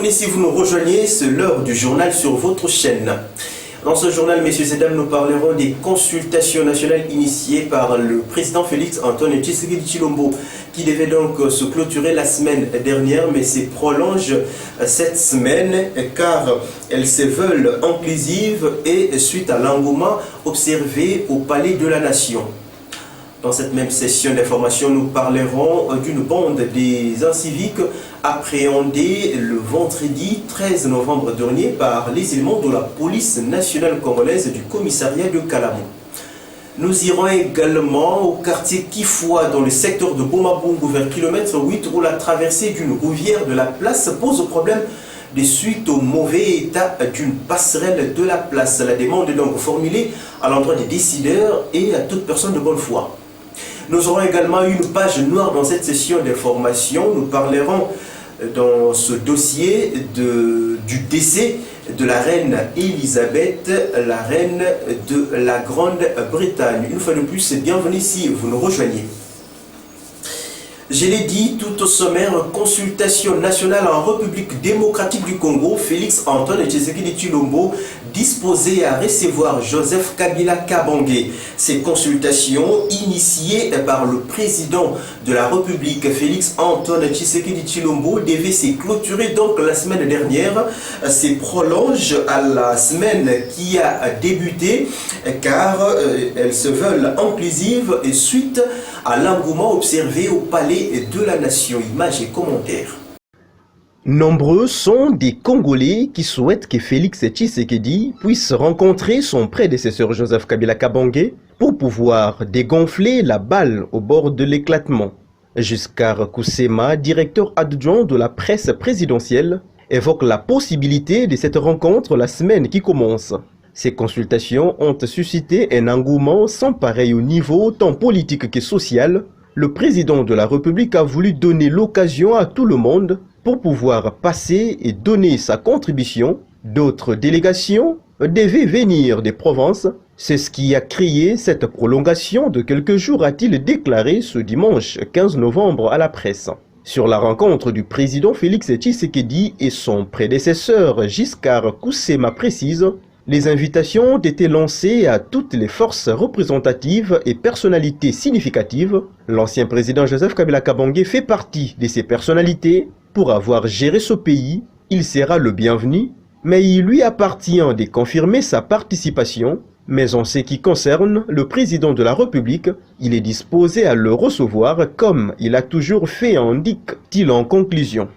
Bienvenue si vous nous rejoignez, c'est l'heure du journal sur votre chaîne. Dans ce journal, messieurs et dames, nous parlerons des consultations nationales initiées par le président Félix Antoine Tshisekedi Tshilombo, qui devait donc se clôturer la semaine dernière, mais se prolonge cette semaine car elles se veulent inclusives et suite à l'engouement observé au Palais de la Nation. Dans cette même session d'information, nous parlerons d'une bande des inciviques appréhendée le vendredi 13 novembre dernier par les éléments de la police nationale congolaise du commissariat de Kalamu. Nous irons également au quartier Kifwa dans le secteur de Bomabungu vers kilomètre 8 où la traversée d'une rivière de la place pose problème de suite au mauvais état d'une passerelle de la place. La demande est donc formulée à l'endroit des décideurs et à toute personne de bonne foi. Nous aurons également une page noire dans cette session d'information. Nous parlerons dans ce dossier du décès de la reine Elisabeth, la reine de la Grande-Bretagne. Une fois de plus, bienvenue si vous nous rejoignez. Je l'ai dit, tout au sommaire, consultation nationale en République démocratique du Congo, Félix Antoine Tshisekedi Tshilombo, disposé à recevoir Joseph Kabila Kabange. Ces consultations, initiées par le président de la République, Félix Antoine Tshisekedi Tshilombo, devaient se clôturer donc la semaine dernière, se prolongent à la semaine qui a débuté, car elles se veulent inclusives et suite à l'engouement observé au Palais de la Nation. Images et commentaires. Nombreux sont des Congolais qui souhaitent que Félix Tshisekedi puisse rencontrer son prédécesseur Joseph Kabila Kabange pour pouvoir dégonfler la balle au bord de l'éclatement. Giscard Koussema, directeur adjoint de la presse présidentielle, évoque la possibilité de cette rencontre la semaine qui commence. Ces consultations ont suscité un engouement sans pareil au niveau tant politique que social. Le président de la République a voulu donner l'occasion à tout le monde pour pouvoir passer et donner sa contribution. D'autres délégations devaient venir des provinces. C'est ce qui a créé cette prolongation de quelques jours, a-t-il déclaré ce dimanche 15 novembre à la presse. Sur la rencontre du président Félix Tshisekedi et son prédécesseur Giscard Koussema précise: les invitations ont été lancées à toutes les forces représentatives et personnalités significatives. L'ancien président Joseph Kabila Kabange fait partie de ces personnalités. Pour avoir géré ce pays, il sera le bienvenu, mais il lui appartient de confirmer sa participation. Mais en ce qui concerne le président de la République, il est disposé à le recevoir comme il a toujours fait, indique-t-il en conclusion.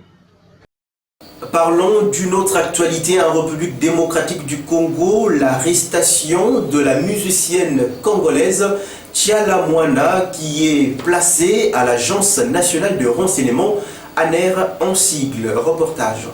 Parlons d'une autre actualité en République démocratique du Congo, l'arrestation de la musicienne congolaise Tchala Mwana qui est placée à l'Agence nationale de renseignement, ANER en sigle. Reportage.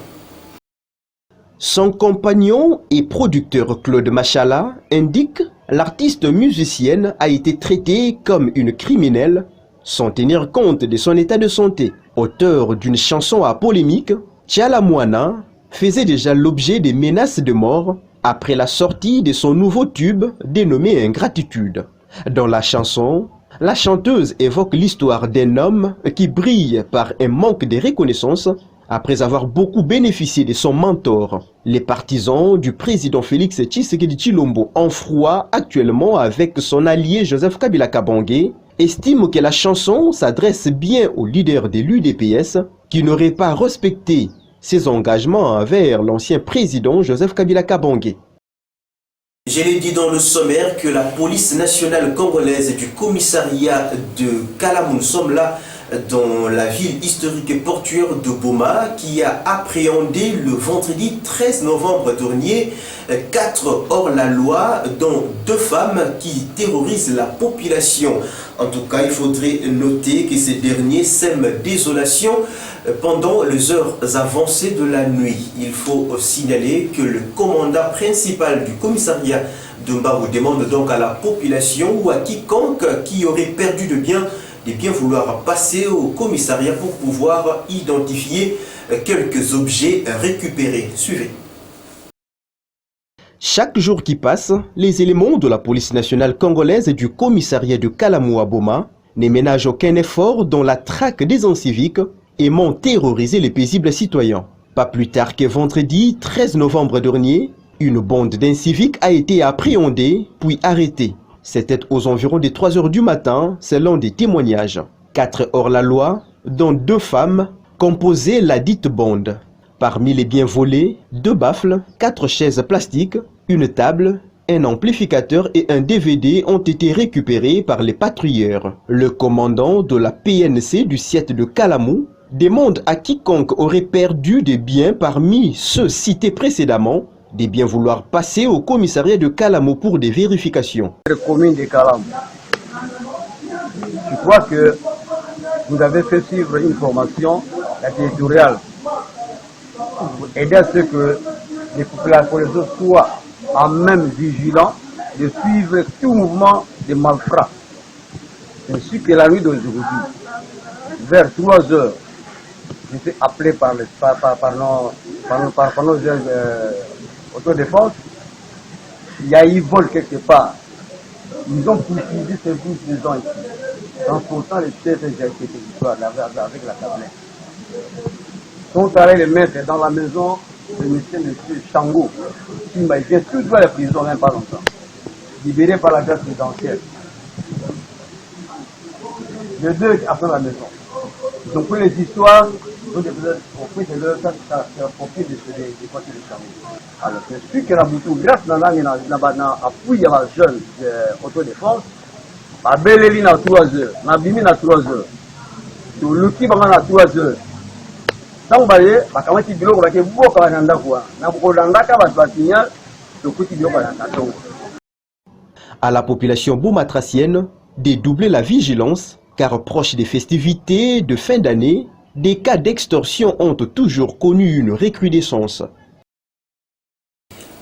Son compagnon et producteur Claude Machala indique: l'artiste musicienne a été traitée comme une criminelle sans tenir compte de son état de santé. Auteur d'une chanson à polémique, Tchala Mwana faisait déjà l'objet des menaces de mort après la sortie de son nouveau tube dénommé Ingratitude. Dans la chanson, la chanteuse évoque l'histoire d'un homme qui brille par un manque de reconnaissance après avoir beaucoup bénéficié de son mentor. Les partisans du président Félix Tshisekedi Tshilombo, en froid actuellement avec son allié Joseph Kabila Kabange, estiment que la chanson s'adresse bien aux leaders de l'UDPS qui n'auraient pas respecté ses engagements envers l'ancien président Joseph Kabila Kabange. Je l'ai dit dans le sommaire que la police nationale congolaise du commissariat de Kalamu, nous sommes là dans la ville historique et portuaire de Boma, qui a appréhendé le vendredi 13 novembre dernier 4 hors-la-loi, dont 2 femmes qui terrorisent la population. En tout cas, il faudrait noter que ces derniers sèment désolation pendant les heures avancées de la nuit. Il faut signaler que le commandant principal du commissariat de Mbarou demande donc à la population ou à quiconque qui aurait perdu de bien vouloir passer au commissariat pour pouvoir identifier quelques objets récupérés. Suivez. Chaque jour qui passe, les éléments de la police nationale congolaise et du commissariat de Kalamu à Boma ne ménagent aucun effort dans la traque des inciviques aimant terroriser les paisibles citoyens. Pas plus tard que vendredi 13 novembre dernier, une bande d'inciviques a été appréhendée puis arrêtée. C'était aux environs des 3 heures du matin, selon des témoignages. 4 hors-la-loi, dont 2 femmes, composaient la dite bande. Parmi les biens volés, 2 baffles, 4 chaises plastiques, une table, un amplificateur et un DVD ont été récupérés par les patrouilleurs. Le commandant de la PNC du siège de Kalamou demande à quiconque aurait perdu des biens parmi ceux cités précédemment de bien vouloir passer au commissariat de Kalamou pour des vérifications. Commune de Kalamou. Je crois que vous avez fait suivre une formation territoriale pour aider à ce que les populations soient en même vigilants de suivre tout mouvement de malfrats. Je suis que la nuit d'aujourd'hui, vers 3 heures, j'ai été appelé par nos autodéfense. Il y a eu vol quelque part. Ils ont poursuivi ces 12 maisons ici, transportant les pièces avec la tablette. Ils sont allés les mettre dans la maison de monsieur Chango, qui m'a vient tout droit à la prison, même pas longtemps, libéré par la grâce présidentielle. Les 2 après la maison. Ils ont pris les histoires, ils ont pris de leur profit de côté de Chango. Alors, je suis que la boutou, grâce à l'appui de la jeune autodéfense, ma belle ligne à 3 heures, ma bimi à 3 heures, tout le qui va à 3 heures. Tant baye, ma kamati bilo ko ke boka bananda kwa, na bokolanda ka ba batinya, to kuti bilo bananda to. À la population boumatracienne de doubler la vigilance, car proche des festivités de fin d'année, des cas d'extorsion ont toujours connu une recrudescence.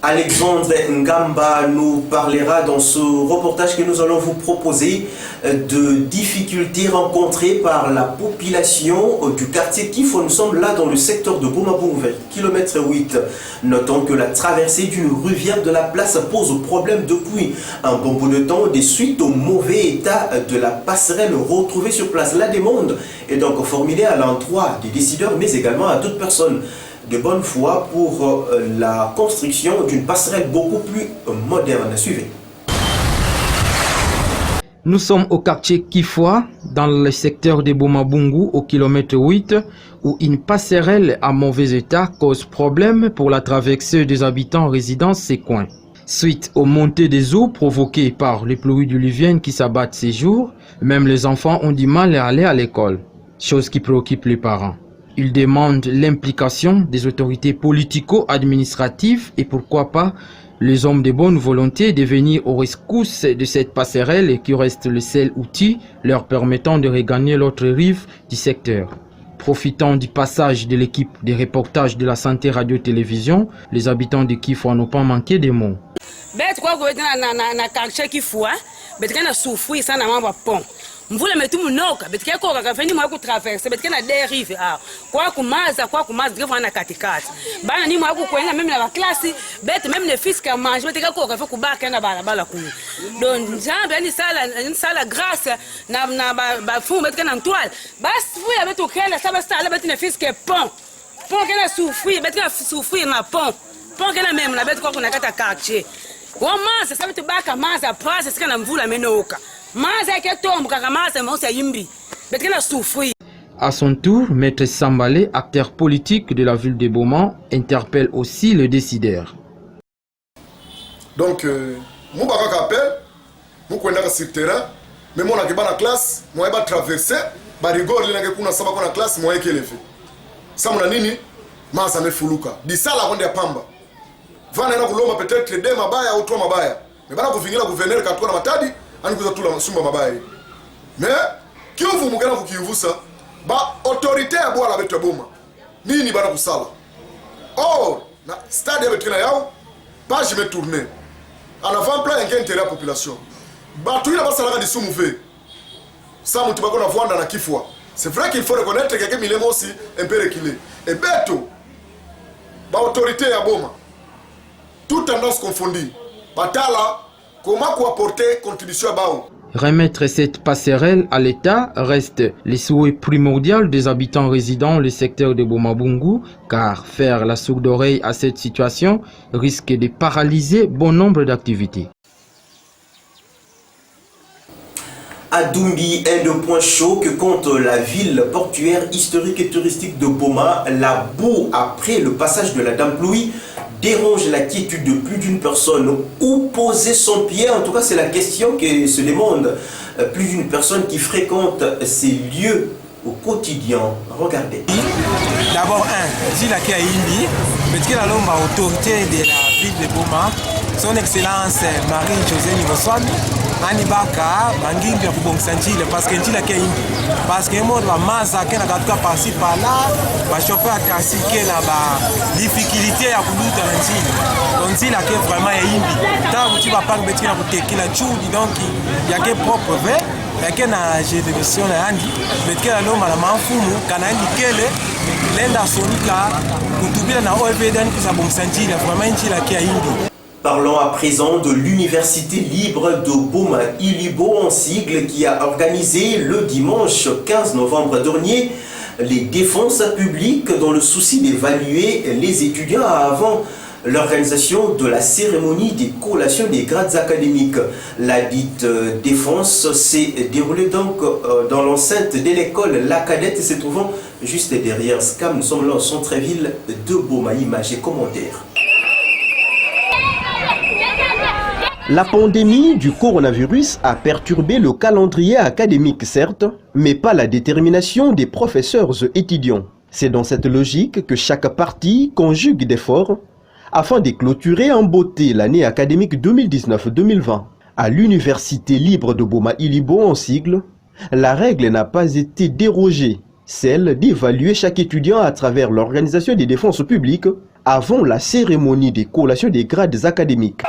Alexandre Ngamba nous parlera dans ce reportage que nous allons vous proposer de difficultés rencontrées par la population du quartier Kifo. Nous sommes là dans le secteur de Boumabou, vers kilomètre 8. Notons que la traversée d'une rivière de la place pose problème depuis un bon bout de temps des suites au mauvais état de la passerelle retrouvée sur place. La demande est donc formulée à l'endroit des décideurs, mais également à toute personne de bonne foi pour la construction d'une passerelle beaucoup plus moderne. Suivez. Nous sommes au quartier Kifwa, dans le secteur de Boumabungu, au kilomètre 8, où une passerelle à mauvais état cause problème pour la traversée des habitants résidant ces coins. Suite aux montées des eaux provoquées par les pluies diluviennes qui s'abattent ces jours, même les enfants ont du mal à aller à l'école, chose qui préoccupe les parents. Ils demandent l'implication des autorités politico-administratives et pourquoi pas les hommes de bonne volonté de venir aux rescousses de cette passerelle qui reste le seul outil leur permettant de regagner l'autre rive du secteur. Profitant du passage de l'équipe de reportage de la santé radio-télévision, les habitants de Kifwa n'ont pas manqué de mots. Mvula metumunoka betike koka kafeni mwa ku traverse betike na derive ah kwa kumaza ndivyo na katikati bana ni mwa ku kwenda meme na ba classe bet meme ne fiska mange betike koka fa kubaka na bala ku don njambe ni sala grâce na ba fu betike na toile bas fuya betu kela saba sala betine fiske pont kena souffrir na pont kena meme na betu kwa kuna kata quartier kwa masa saba tu baka masa prase sika na mvula menoka. À son tour, Maître Sambalé, acteur politique de la ville de Boma, interpelle aussi le décideur. Donc, mon baka appelle, mon kwenda sur terrain, mais mon akiba na classe, moi ba traverser, ba rigor li na kuna saba kuna classe moi ekelevé. Ça mon nini, ma ça me fuluka. Di sala konde pamba. Vana na kulomba peut-être des mabaya ou 3 mabaya. Mais bana kuvingira gouverneur katwa na matadi. Anikuza tula sumba mabaye mais kiuvu mugana kukivusa ba autorité ya bwala betu boma nini bana kusala or na stade ya betina yao page me tourner en avant-plan intérêt la population ba tuila basala ka disumu fe ça mutu bako na vwanda na Kifwa. C'est vrai qu'il faut reconnaître que milemo aussi un peu reculé et beto ba autorité ya boma toute tendance confondue batala comment apporter contribution à Bao. Remettre cette passerelle à l'État reste le souhait primordial des habitants résidant dans le secteur de Boma-Bungu, car faire la sourde oreille à cette situation risque de paralyser bon nombre d'activités. À Dumbi, un des points chauds que compte la ville portuaire historique et touristique de Boma, la boue après le passage de la dame Louis dérange la quiétude de plus d'une personne. Où poser son pied? En tout cas, c'est la question que se demande plus d'une personne qui fréquente ces lieux au quotidien. Regardez. D'abord, dit la Kaïli, parce que la autorité de la ville de Boma, son Excellence Marie-José Nivoswan, Anibaka, Mangingi ya kubongsanjile parce que njila ke imbi parce que monde ba maza ke na katuka par-ci par-là ba chauffeur taxi ke na ba difficulté ya kuluta na njila donc njila ke vraiment ya imbi tant tu vas pas betiki na kuteki na chudi donc ya ke propre ve ya ke na génération na andi betiki na loma na mafumu kana andi kele lenda sonika kutubila na OVDN kuza bongsanjile vraiment njila ke ya imbi. Parlons à présent de l'Université libre de Boma-Ilibo en sigle qui a organisé le dimanche 15 novembre dernier les défenses publiques dans le souci d'évaluer les étudiants avant l'organisation de la cérémonie des collations des grades académiques. La dite défense s'est déroulée donc dans l'enceinte de l'école La Cadette se trouvant juste derrière SCAM. Nous sommes là au centre-ville de Boma. Images et commentaires. La pandémie du coronavirus a perturbé le calendrier académique, certes, mais pas la détermination des professeurs et étudiants. C'est dans cette logique que chaque partie conjugue d'efforts afin de clôturer en beauté l'année académique 2019-2020. À l'Université libre de Boma-Ilibo en sigle, la règle n'a pas été dérogée, celle d'évaluer chaque étudiant à travers l'organisation des défenses publiques avant la cérémonie des collations des grades académiques.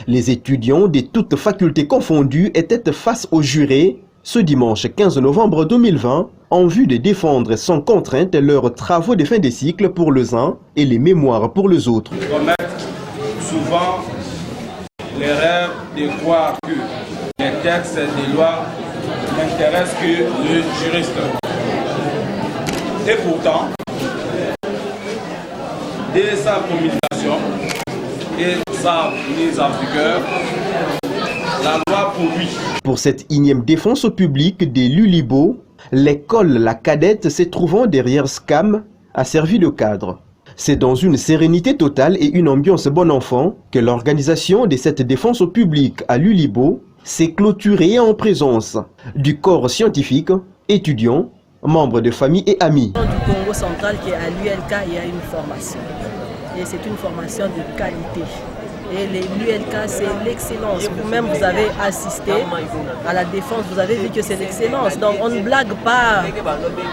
Les étudiants de toutes facultés confondues étaient face aux jurés ce dimanche 15 novembre 2020 en vue de défendre sans contrainte leurs travaux de fin de cycle pour les uns et les mémoires pour les autres. On commet souvent l'erreur de croire que les textes des lois n'intéressent que le juriste. Et pourtant, dès sa promulgation et sa mise en vigueur, la loi pour lui. Pour cette énième défense au public de l'Ulibo, l'école La Cadette se trouvant derrière SCAM a servi de cadre. C'est dans une sérénité totale et une ambiance bon enfant que l'organisation de cette défense au public à l'Ulibo s'est clôturée en présence du corps scientifique, étudiants, membres de famille et amis. Du Congo central qui est à l'ULK, il y a une formation. Et c'est une formation de qualité. Et l'ULK, c'est l'excellence. Vous-même, vous avez assisté à la défense, vous avez vu que c'est l'excellence. Donc, on ne blague pas,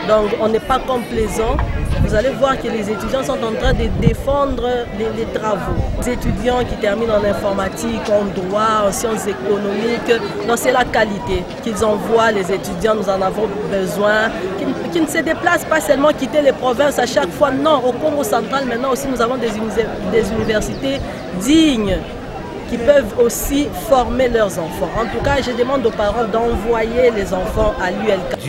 donc on n'est pas complaisant. Vous allez voir que les étudiants sont en train de défendre les travaux. Les étudiants qui terminent en informatique, en droit, en sciences économiques, donc c'est la qualité qu'ils envoient, les étudiants, nous en avons besoin, qui ne se déplacent pas seulement quitter les provinces à chaque fois, non, au Congo central maintenant aussi nous avons des universités dignes qui peuvent aussi former leurs enfants. En tout cas, je demande aux parents d'envoyer les enfants à l'ULK.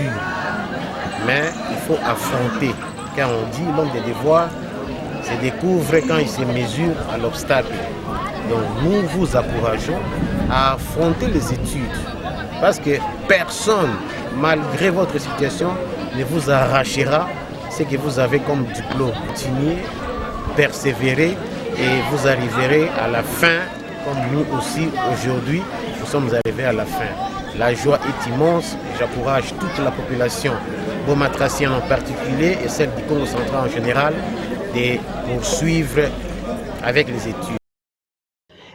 Mais il faut affronter. Car on dit l'homme des devoirs se découvre quand il se mesure à l'obstacle. Donc nous vous encourageons à affronter les études. Parce que personne, malgré votre situation, ne vous arrachera ce que vous avez comme diplôme. Continuez, persévérez et vous arriverez à la fin, comme nous aussi aujourd'hui, nous sommes arrivés à la fin. La joie est immense, j'encourage toute la population bomatracienne en particulier et celle du Congo central en général de poursuivre avec les études.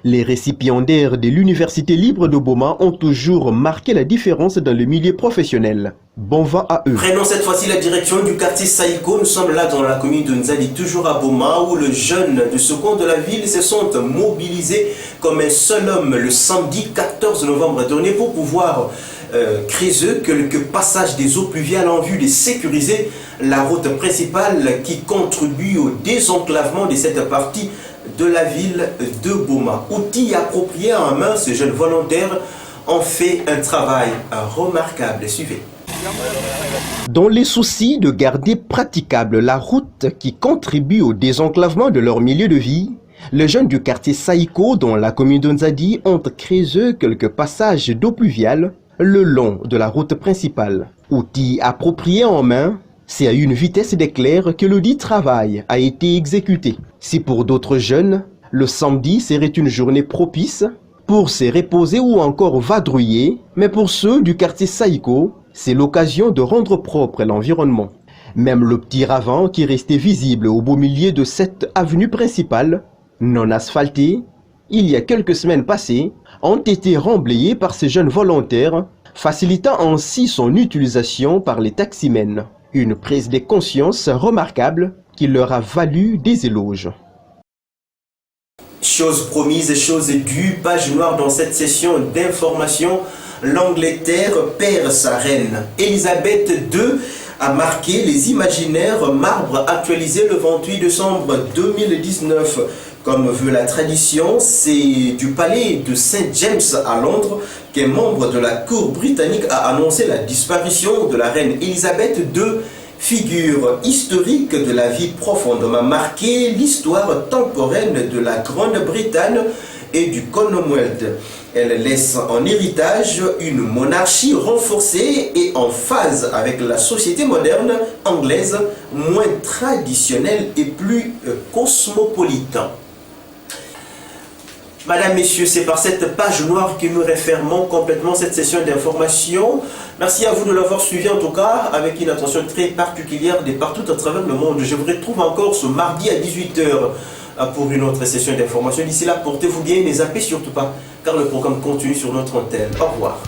Les récipiendaires de l'Université libre de Boma ont toujours marqué la différence dans le milieu professionnel. Bon vent à eux. Prenons cette fois-ci la direction du quartier Saïko. Nous sommes là dans la commune de Nzali, toujours à Boma, où les jeunes de ce coin de la ville se sont mobilisés comme un seul homme le samedi 14 novembre dernier pour pouvoir créer quelques passages des eaux pluviales en vue de sécuriser la route principale qui contribue au désenclavement de cette partie de la ville de Boma. Outils appropriés en main, ces jeunes volontaires ont fait un travail remarquable. Suivez. Dans les soucis de garder praticable la route qui contribue au désenclavement de leur milieu de vie, les jeunes du quartier Saïko, dans la commune d'Onzadi, ont créé quelques passages d'eau pluviale le long de la route principale. Outils appropriés en main, c'est à une vitesse d'éclair que le dit travail a été exécuté. Si pour d'autres jeunes, le samedi serait une journée propice pour se reposer ou encore vadrouiller, mais pour ceux du quartier Saïko, c'est l'occasion de rendre propre l'environnement. Même le petit ravin qui restait visible au beau milieu de cette avenue principale, non asphaltée, il y a quelques semaines passées, ont été remblayés par ces jeunes volontaires, facilitant ainsi son utilisation par les taximens. Une prise de conscience remarquable qui leur a valu des éloges. Chose promise, chose due, page noire dans cette session d'information. L'Angleterre perd sa reine. Élisabeth II a marqué les imaginaires, marbre actualisé le 28 décembre 2019. Comme veut la tradition, c'est du palais de St. James à Londres qu'un membre de la cour britannique a annoncé la disparition de la reine Élisabeth II, figure historique de la vie profondément marquée, l'histoire temporelle de la Grande-Bretagne et du Commonwealth. Elle laisse en héritage une monarchie renforcée et en phase avec la société moderne anglaise, moins traditionnelle et plus cosmopolite. Madame, Messieurs, c'est par cette page noire que nous refermons complètement cette session d'information. Merci à vous de l'avoir suivi en tout cas avec une attention très particulière de partout à travers le monde. Je vous retrouve encore ce mardi à 18h pour une autre session d'information. D'ici là, portez-vous bien, ne zappez surtout pas car le programme continue sur notre antenne. Au revoir.